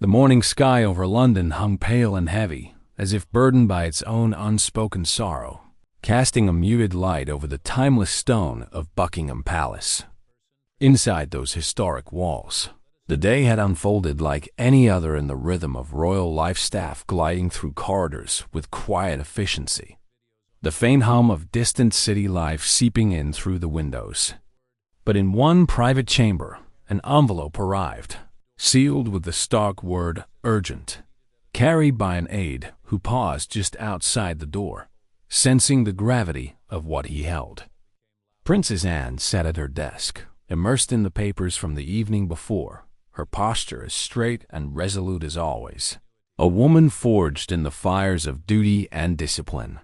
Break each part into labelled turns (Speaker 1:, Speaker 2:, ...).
Speaker 1: The morning sky over London hung pale and heavy, as if burdened by its own unspoken sorrow, casting a muted light over the timeless stone of Buckingham Palace. Inside those historic walls, the day had unfolded like any other in the rhythm of royal life staff gliding through corridors with quiet efficiency, the faint hum of distant city life seeping in through the windows. But in one private chamber, an envelope arrived, sealed with the stark word "urgent," carried by an aide who paused just outside the door, sensing the gravity of what he held. Princess Anne sat at her desk, immersed in the papers from the evening before, her posture as straight and resolute as always, a woman forged in the fires of duty and discipline.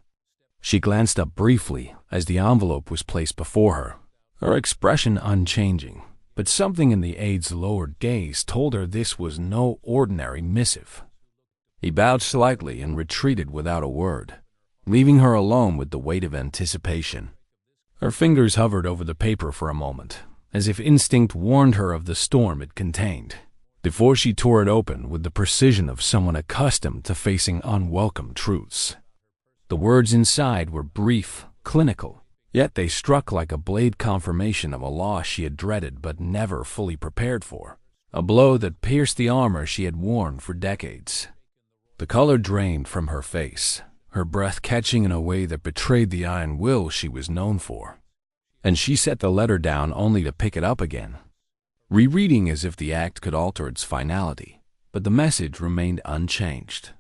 Speaker 1: She glanced up briefly as the envelope was placed before her expression unchanging, but something in the aide's lowered gaze told her this was no ordinary missive. He bowed slightly and retreated without a word, leaving her alone with the weight of anticipation. Her fingers hovered over the paper for a moment, as if instinct warned her of the storm it contained, before she tore it open with the precision of someone accustomed to facing unwelcome truths. The words inside were brief, clinical, yet they struck like a blade confirmation of a loss she had dreaded but never fully prepared for, a blow that pierced the armor she had worn for decades. The color drained from her face, her breath catching in a way that betrayed the iron will she was known for. And she set the letter down only to pick it up again, rereading as if the act could alter its finality, but the message remained unchanged.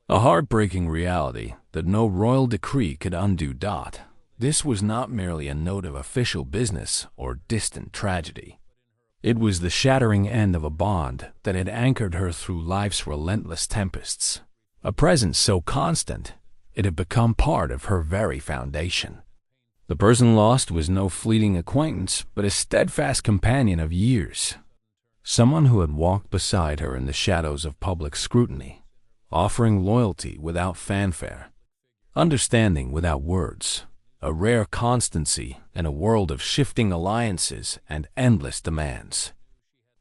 Speaker 1: A heartbreaking reality that no royal decree could undo. This was not merely a note of official business or distant tragedy. It was the shattering end of a bond that had anchored her through life's relentless tempests, a presence so constant it had become part of her very foundation. The person lost was no fleeting acquaintance, but a steadfast companion of years, someone who had walked beside her in the shadows of public scrutiny, offering loyalty without fanfare, understanding without words, a rare constancy in a world of shifting alliances and endless demands.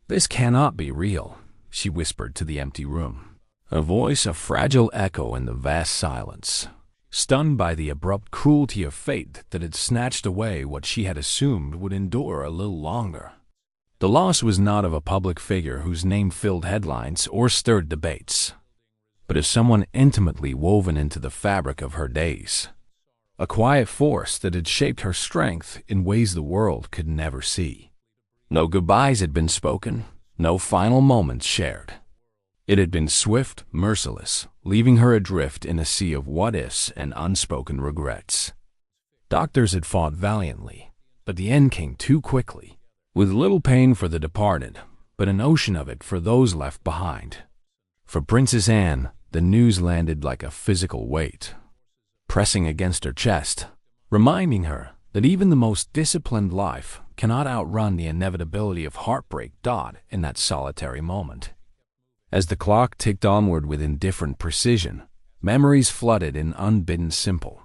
Speaker 1: "This cannot be real," she whispered to the empty room, a voice a fragile echo in the vast silence, stunned by the abrupt cruelty of fate that had snatched away what she had assumed would endure a little longer. The loss was not of a public figure whose name filled headlines or stirred debates, but of someone intimately woven into the fabric of her days, a quiet force that had shaped her strength in ways the world could never see. No goodbyes had been spoken, no final moments shared. It had been swift, merciless, leaving her adrift in a sea of what-ifs and unspoken regrets. Doctors had fought valiantly, but the end came too quickly, with little pain for the departed, but an ocean of it for those left behind. For Princess Anne, the news landed like a physical weight, pressing against her chest, reminding her that even the most disciplined life cannot outrun the inevitability of heartbreak. In that solitary moment, as the clock ticked onward with indifferent precision, memories flooded in unbidden simple,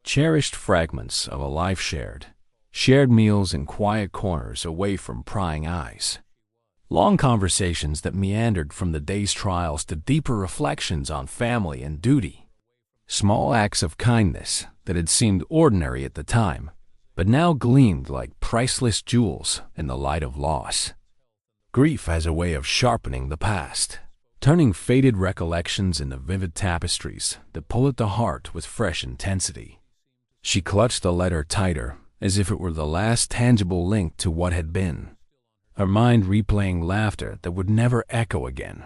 Speaker 1: cherished fragments of a life shared meals in quiet corners away from prying eyes, long conversations that meandered from the day's trials to deeper reflections on family and duty, small acts of kindness that had seemed ordinary at the time, but now gleamed like priceless jewels in the light of loss. Grief has a way of sharpening the past, turning faded recollections into vivid tapestries that pull at the heart with fresh intensity. She clutched the letter tighter, as if it were the last tangible link to what had been, her mind replaying laughter that would never echo again,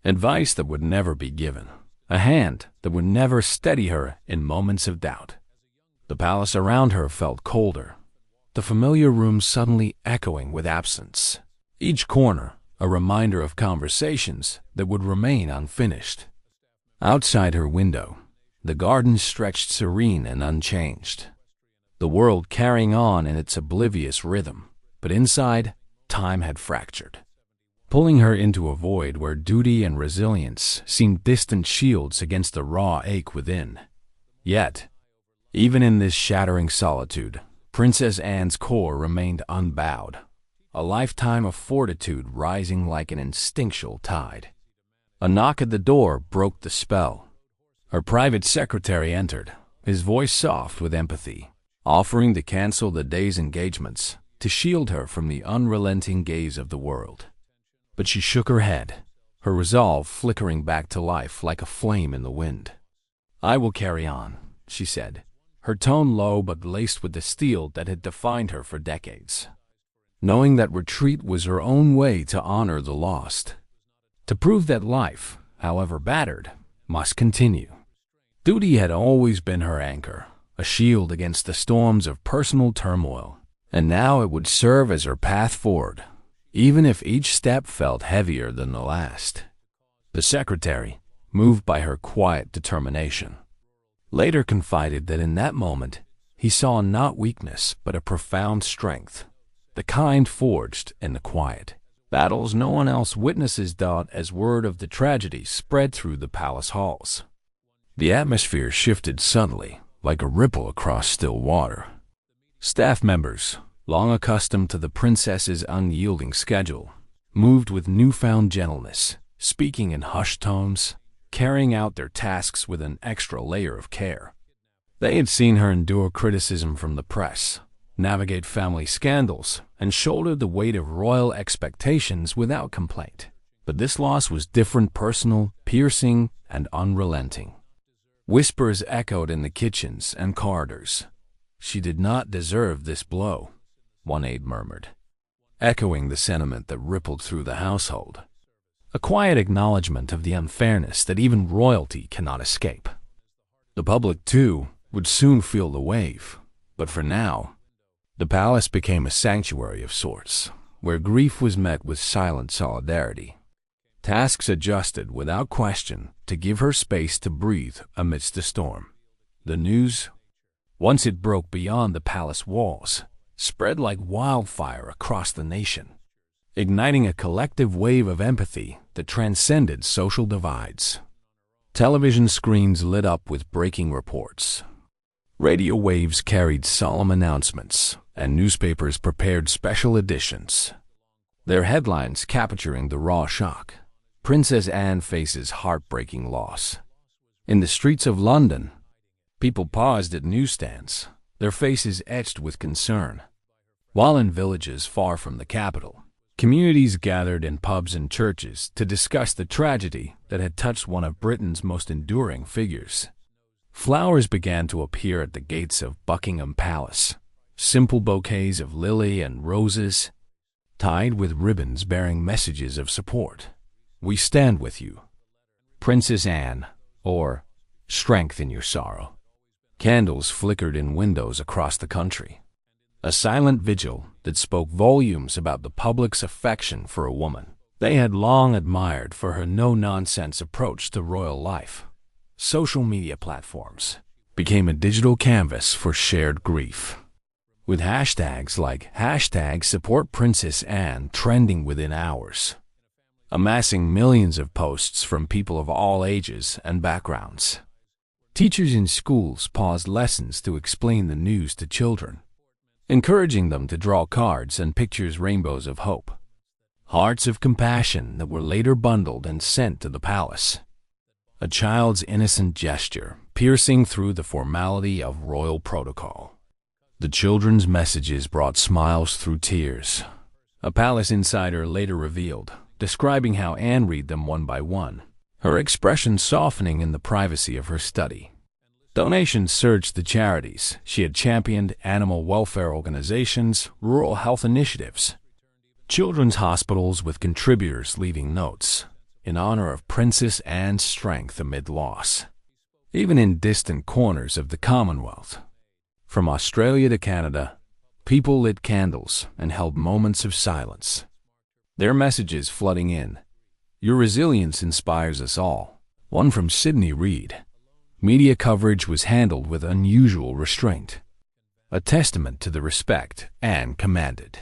Speaker 1: advice that would never be given, a hand that would never steady her in moments of doubt. The palace around her felt colder, the familiar room suddenly echoing with absence, each corner a reminder of conversations that would remain unfinished. Outside her window, the garden stretched serene and unchanged, the world carrying on in its oblivious rhythm, but inside, time had fractured, pulling her into a void where duty and resilience seemed distant shields against the raw ache within. Yet, even in this shattering solitude, Princess Anne's core remained unbowed, a lifetime of fortitude rising like an instinctual tide. A knock at the door broke the spell. Her private secretary entered, his voice soft with empathy, offering to cancel the day's engagements to shield her from the unrelenting gaze of the world. But she shook her head, her resolve flickering back to life like a flame in the wind. "I will carry on," she said, her tone low but laced with the steel that had defined her for decades, knowing that retreat was her own way to honor the lost, to prove that life, however battered, must continue. Duty had always been her anchor, a shield against the storms of personal turmoil, and now it would serve as her path forward, even if each step felt heavier than the last. The secretary, moved by her quiet determination, later confided that in that moment he saw not weakness but a profound strength, the kind forged in the quiet battles no one else witnesses. As word of the tragedy spread through the palace halls, the atmosphere shifted subtly, like a ripple across still water. Staff members, long accustomed to the princess's unyielding schedule, moved with newfound gentleness, speaking in hushed tones, carrying out their tasks with an extra layer of care. They had seen her endure criticism from the press, navigate family scandals, and shoulder the weight of royal expectations without complaint. But this loss was different, personal, piercing, and unrelenting. Whispers echoed in the kitchens and corridors. "She did not deserve this blow," one aide murmured, echoing the sentiment that rippled through the household. A quiet acknowledgement of the unfairness that even royalty cannot escape. The public, too, would soon feel the wave, but for now, the palace became a sanctuary of sorts, where grief was met with silent solidarity. Tasks adjusted without question to give her space to breathe amidst the storm. The news, once it broke beyond the palace walls, spread like wildfire across the nation, igniting a collective wave of empathy that transcended social divides. Television screens lit up with breaking reports. Radio waves carried solemn announcements, and newspapers prepared special editions, their headlines capturing the raw shock. Princess Anne faces heartbreaking loss. In the streets of London, people paused at newsstands, their faces etched with concern. While in villages far from the capital, communities gathered in pubs and churches to discuss the tragedy that had touched one of Britain's most enduring figures. Flowers began to appear at the gates of Buckingham Palace, simple bouquets of lily and roses, tied with ribbons bearing messages of support. "We stand with you, Princess Anne," or "Strength in your sorrow." Candles flickered in windows across the country, a silent vigil that spoke volumes about the public's affection for a woman they had long admired for her no-nonsense approach to royal life. Social media platforms became a digital canvas for shared grief, with hashtags like #SupportPrincessAnne trending within hours, amassing millions of posts from people of all ages and backgrounds. Teachers in schools paused lessons to explain the news to children, encouraging them to draw cards and pictures rainbows of hope, hearts of compassion that were later bundled and sent to the palace. A child's innocent gesture piercing through the formality of royal protocol. The children's messages brought smiles through tears. A palace insider later revealed, describing how Anne read them one by one, her expression softening in the privacy of her study. Donations surged to charities she had championed, animal welfare organizations, rural health initiatives, children's hospitals, with contributors leaving notes in honor of Princess Anne's strength amid loss. Even in distant corners of the Commonwealth, from Australia to Canada, people lit candles and held moments of silence, their messages flooding in. "Your resilience inspires us all." One from Sydney read, "Media coverage was handled with unusual restraint, a testament to the respect Anne commanded."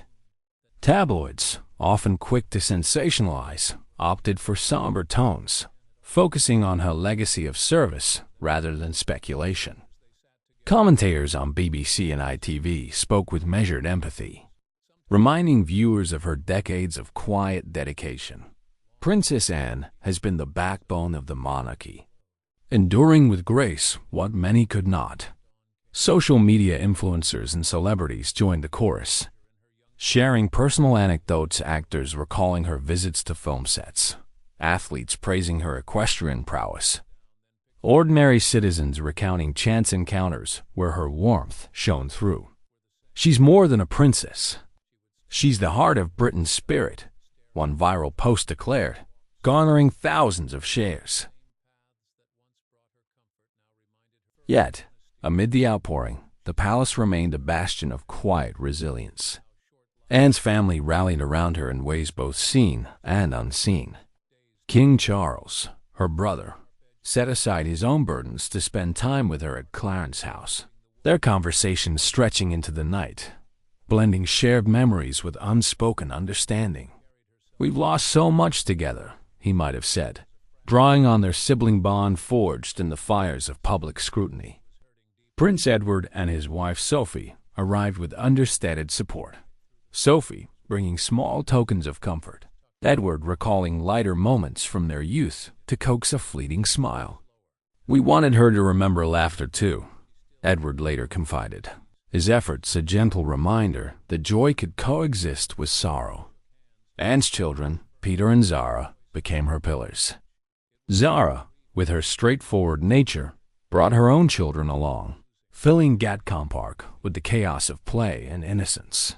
Speaker 1: Tabloids, often quick to sensationalize, opted for somber tones, focusing on her legacy of service rather than speculation. Commentators on BBC and ITV spoke with measured empathy, reminding viewers of her decades of quiet dedication, Princess Anne has been the backbone of the monarchy, enduring with grace what many could not. Social media influencers and celebrities joined the chorus, sharing personal anecdotes, actors recalling her visits to film sets, athletes praising her equestrian prowess, ordinary citizens recounting chance encounters where her warmth shone through. She's more than a princess. She's the heart of Britain's spirit, one viral post declared, garnering thousands of shares. Yet, amid the outpouring, the palace remained a bastion of quiet resilience. Anne's family rallied around her in ways both seen and unseen. King Charles, her brother, set aside his own burdens to spend time with her at Clarence House, their conversations stretching into the night, blending shared memories with unspoken understanding. "We've lost so much together," he might have said, drawing on their sibling bond forged in the fires of public scrutiny. Prince Edward and his wife Sophie arrived with understated support, Sophie bringing small tokens of comfort, Edward recalling lighter moments from their youth to coax a fleeting smile. "We wanted her to remember laughter too," Edward later confided, his efforts a gentle reminder that joy could coexist with sorrow. Anne's children, Peter and Zara, became her pillars. Zara, with her straightforward nature, brought her own children along, filling Gatcombe Park with the chaos of play and innocence.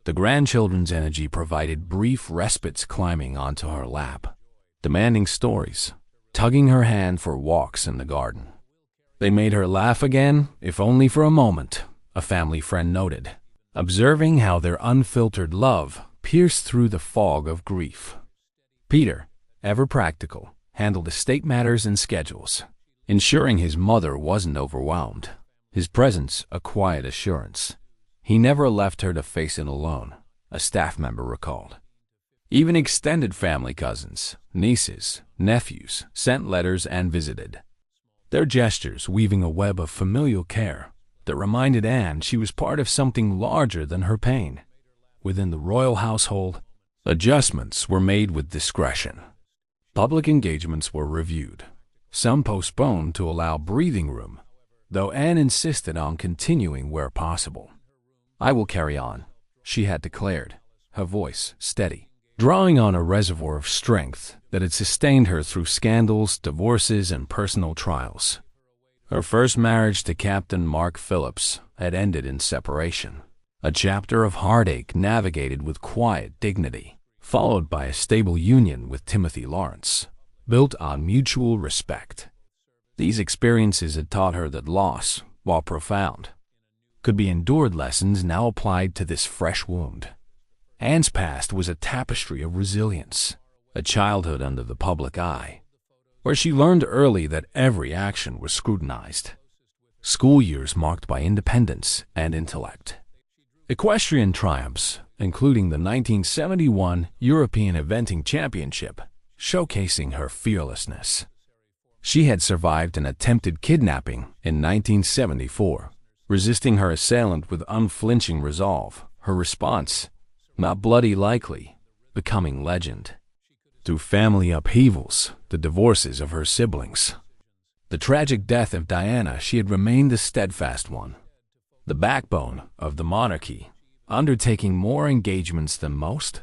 Speaker 1: The grandchildren's energy provided brief respites, climbing onto her lap, demanding stories, tugging her hand for walks in the garden. "They made her laugh again, if only for a moment," a family friend noted, observing how their unfiltered love pierced through the fog of grief. Peter, ever practical, handled estate matters and schedules, ensuring his mother wasn't overwhelmed, his presence a quiet assurance. He never left her to face it alone, a staff member recalled. Even extended family, cousins, nieces, nephews, sent letters and visited, their gestures weaving a web of familial care that reminded Anne she was part of something larger than her pain. Within the royal household, adjustments were made with discretion. Public engagements were reviewed, some postponed to allow breathing room, though Anne insisted on continuing where possible. "I will carry on," she had declared, her voice steady, drawing on a reservoir of strength that had sustained her through scandals, divorces, and personal trials. Her first marriage to Captain Mark Phillips had ended in separation, a chapter of heartache navigated with quiet dignity, followed by a stable union with Timothy Lawrence, built on mutual respect. These experiences had taught her that loss, while profound, could be endured lessons now applied to this fresh wound. Anne's past was a tapestry of resilience, a childhood under the public eye, where she learned early that every action was scrutinized. School years marked by independence and intellect. Equestrian triumphs, including the 1971 European Eventing Championship, showcasing her fearlessness. She had survived an attempted kidnapping in 1974, resisting her assailant with unflinching resolve, her response, "Not bloody likely," becoming legend. Through family upheavals, the divorces of her siblings, the tragic death of Diana, she had remained the steadfast one, the backbone of the monarchy, undertaking more engagements than most.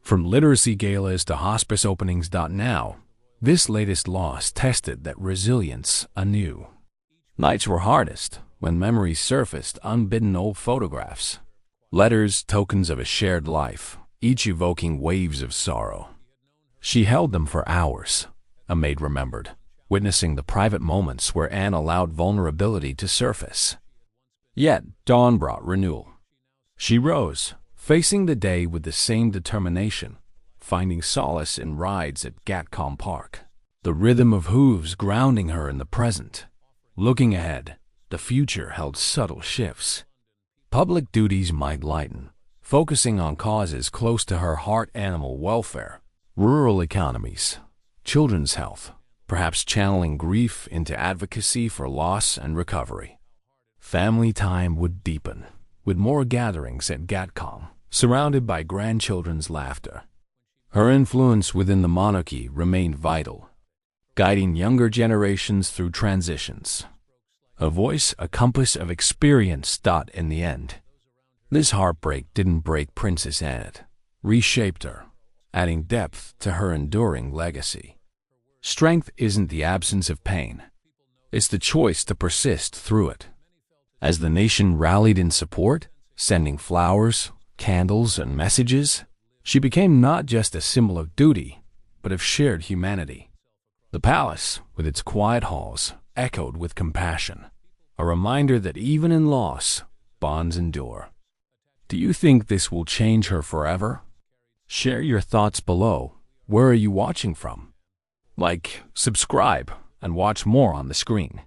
Speaker 1: From literacy galas to hospice openings. Now, this latest loss tested that resilience anew. Nights were hardest when memories surfaced, unbidden old photographs, letters, tokens of a shared life, each evoking waves of sorrow. She held them for hours, a maid remembered, witnessing the private moments where Anne allowed vulnerability to surface. Yet dawn brought renewal. She rose, facing the day with the same determination, finding solace in rides at Gatcombe Park, the rhythm of hooves grounding her in the present. Looking ahead, the future held subtle shifts. Public duties might lighten, focusing on causes close to her heart: animal welfare, rural economies, children's health, perhaps channeling grief into advocacy for loss and recovery. Family time would deepen, with more gatherings at Gatcombe, surrounded by grandchildren's laughter. Her influence within the monarchy remained vital, guiding younger generations through transitions. A voice, a compass of experience. In the end, this heartbreak didn't break Princess Anne, it reshaped her, adding depth to her enduring legacy. Strength isn't the absence of pain, it's the choice to persist through it. As the nation rallied in support, sending flowers, candles, and messages, she became not just a symbol of duty, but of shared humanity. The palace, with its quiet halls, echoed with compassion, a reminder that even in loss, bonds endure. Do you think this will change her forever? Share your thoughts below. Where are you watching from? Like, subscribe, and watch more on the screen.